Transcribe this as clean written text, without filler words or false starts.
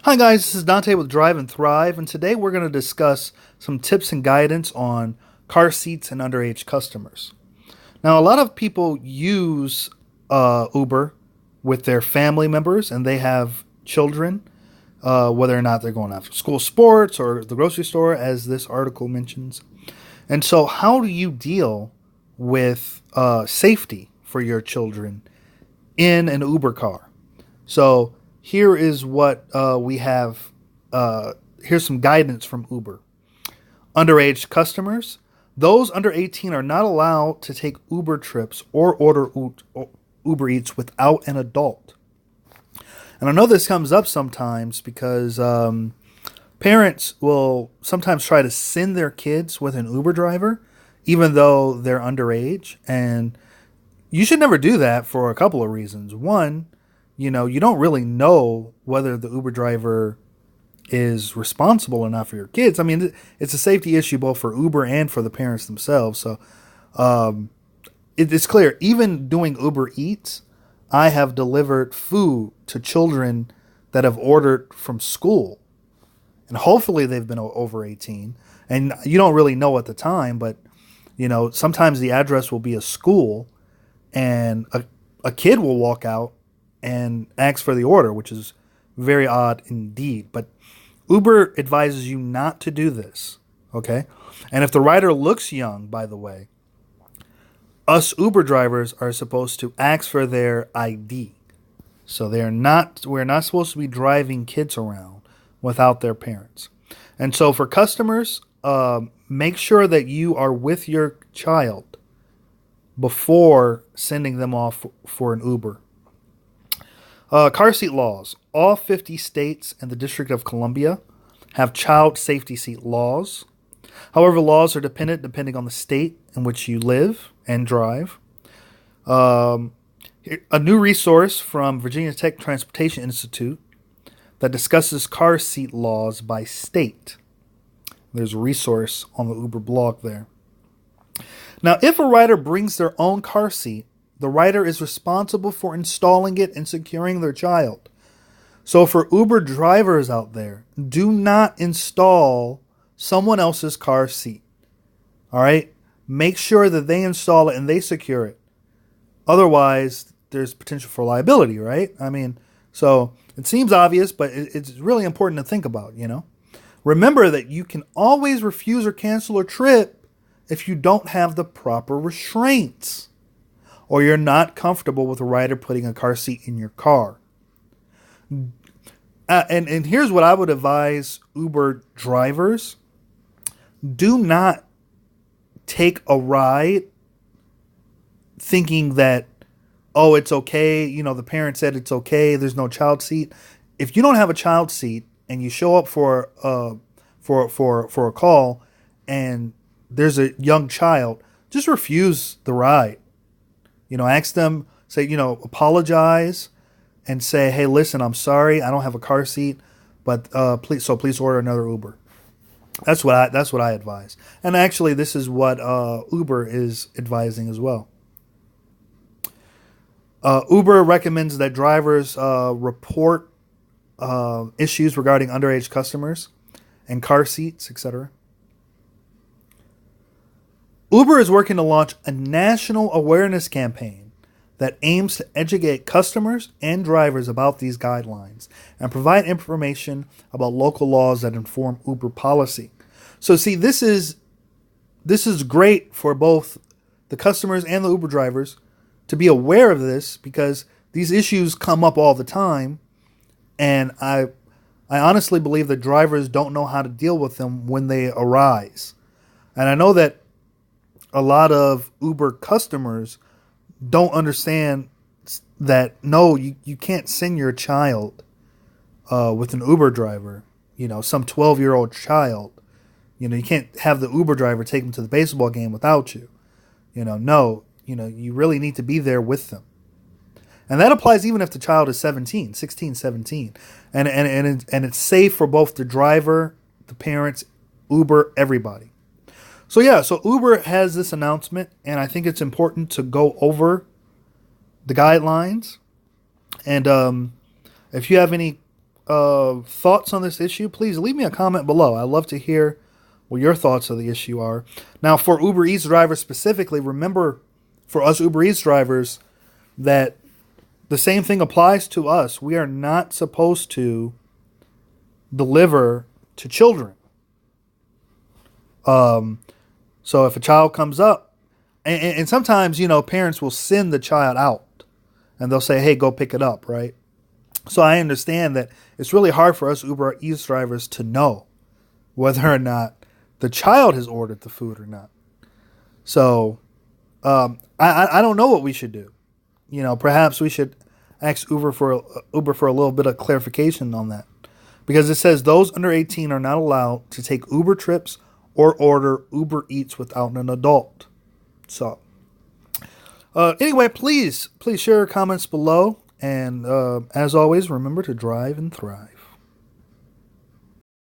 Hi guys, this is Dante with Drive and Thrive, and today we're going to discuss some tips and guidance on car seats and underage customers. Now, a lot of people use Uber with their family members, and they have children, whether or not they're going after school sports or the grocery store, as this article mentions. And so, how do you deal with safety for your children in an Uber car? So, here is what we have. Here's some guidance from Uber. Underage customers, those under 18 are not allowed to take Uber trips or order Uber Eats without an adult. And I know this comes up sometimes because parents will sometimes try to send their kids with an Uber driver, even though they're underage. And you should never do that for a couple of reasons. One, you don't really know whether the Uber driver is responsible or not for your kids. I mean, it's a safety issue both for Uber and for the parents themselves. So it's clear. Even doing Uber Eats, I have delivered food to children that have ordered from school. And hopefully they've been over 18. And you don't really know at the time, but, sometimes the address will be a school and a kid will walk out and ask for the order, which is very odd indeed. But Uber advises you not to do this, okay? And if the rider looks young, by the way, us Uber drivers are supposed to ask for their ID. So we're not supposed to be driving kids around without their parents. And so for customers, make sure that you are with your child before sending them off for an Uber. Car seat laws. All 50 states and the District of Columbia have child safety seat laws. However, laws are depending on the state in which you live and drive. A new resource from Virginia Tech Transportation Institute that discusses car seat laws by state. There's a resource on the Uber blog there. Now, if a rider brings their own car seat, the rider is responsible for installing it and securing their child. So for Uber drivers out there, do not install someone else's car seat. All right? Make sure that they install it and they secure it. Otherwise, there's potential for liability, right? I mean, so it seems obvious, but it's really important to think about, Remember that you can always refuse or cancel a trip if you don't have the proper restraints, or you're not comfortable with a rider putting a car seat in your car. And here's what I would advise Uber drivers. Do not take a ride thinking that, oh, it's okay. The parent said it's okay. There's no child seat. If you don't have a child seat and you show up for a call and there's a young child, just refuse the ride. Ask them, say, apologize and say, hey, listen, I'm sorry. I don't have a car seat, but please order another Uber. That's what I advise. And actually, this is what Uber is advising as well. Uber recommends that drivers report issues regarding underage customers and car seats, etc. Uber is working to launch a national awareness campaign that aims to educate customers and drivers about these guidelines and provide information about local laws that inform Uber policy. So see, this is great for both the customers and the Uber drivers to be aware of this, because these issues come up all the time, and I honestly believe that drivers don't know how to deal with them when they arise. And I know that a lot of Uber customers don't understand that, no, you can't send your child with an Uber driver, some 12-year-old child. You can't have the Uber driver take them to the baseball game without you. No, you really need to be there with them. And that applies even if the child is 16, 17. And it's safe for both the driver, the parents, Uber, everybody. So Uber has this announcement, and I think it's important to go over the guidelines. And if you have any thoughts on this issue, please leave me a comment below. I'd love to hear what your thoughts of the issue are. Now, for Uber Eats drivers specifically, remember, for us Uber Eats drivers, that the same thing applies to us. We are not supposed to deliver to children. So if a child comes up, and sometimes, parents will send the child out and they'll say, hey, go pick it up, right? So I understand that it's really hard for us Uber Eats drivers to know whether or not the child has ordered the food or not. So I don't know what we should do. Perhaps we should ask Uber for a little bit of clarification on that, because it says those under 18 are not allowed to take Uber trips or order Uber Eats without an adult. So anyway, please share your comments below, and as always, remember to drive and thrive.